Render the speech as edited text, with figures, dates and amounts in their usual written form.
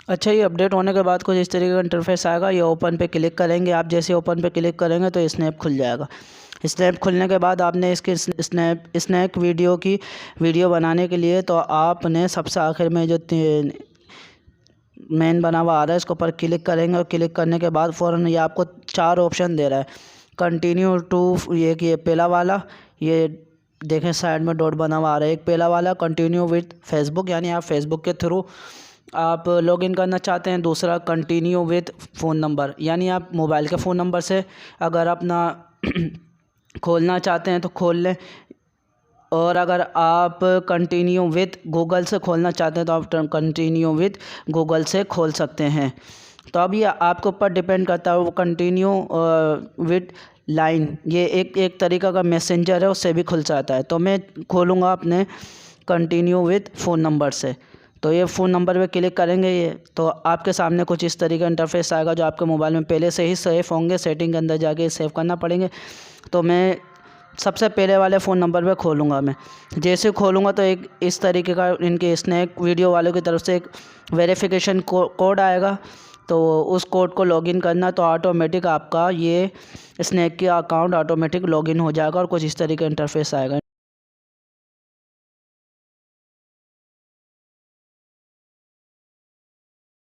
अच्छा, ये अपडेट होने के बाद कुछ इस तरीके का इंटरफेस आएगा। ये ओपन पे क्लिक करेंगे आप। जैसे ओपन पे क्लिक करेंगे तो स्नैप खुल जाएगा। स्नैप खुलने के बाद आपने इसके स्नैप वीडियो बनाने के लिए तो आपने सबसे आखिर में जो मेन बना हुआ आ रहा है इसके ऊपर क्लिक करेंगे और क्लिक करने के बाद फ़ौरन ये आपको 4 ऑप्शन दे रहा है। कंटिन्यू टू, ये पहला वाला, ये देखें साइड में डॉट बना हुआ आ रहा है। एक पहला वाला कंटिन्यू विद फेसबुक, यानी आप फेसबुक के थ्रू आप लॉगिन करना चाहते हैं। दूसरा कंटिन्यू विद फ़ोन नंबर, यानी आप मोबाइल के फ़ोन नंबर से अगर अपना खोलना चाहते हैं तो खोल लें। और अगर आप कंटिन्यू विद गूगल से खोलना चाहते हैं तो आप कंटिन्यू विद गूगल से खोल सकते हैं। तो अब ये आपके ऊपर डिपेंड करता है। वो कंटिन्यू विद लाइन, ये एक तरीका का मैसेंजर है, उससे भी खुल जाता है। तो मैं खोलूँगा अपने कंटिन्यू विद फ़ोन नंबर से। तो ये फ़ोन नंबर पे क्लिक करेंगे ये तो आपके सामने कुछ इस तरीके का इंटरफेस आएगा जो आपके मोबाइल में पहले से ही सेव होंगे। सेटिंग के अंदर जाके सेव करना पड़ेंगे। तो मैं सबसे पहले वाले फ़ोन नंबर पे खोलूँगा। मैं जैसे खोलूँगा तो एक इस तरीके का इनके स्नैक वीडियो वालों की तरफ से एक वेरिफिकेशन कोड आएगा। तो उस कोड को लॉगिन करना तो ऑटोमेटिक आपका ये स्नैक का अकाउंट ऑटोमेटिक लॉगिन हो जाएगा और कुछ इस तरीके का इंटरफेस आएगा।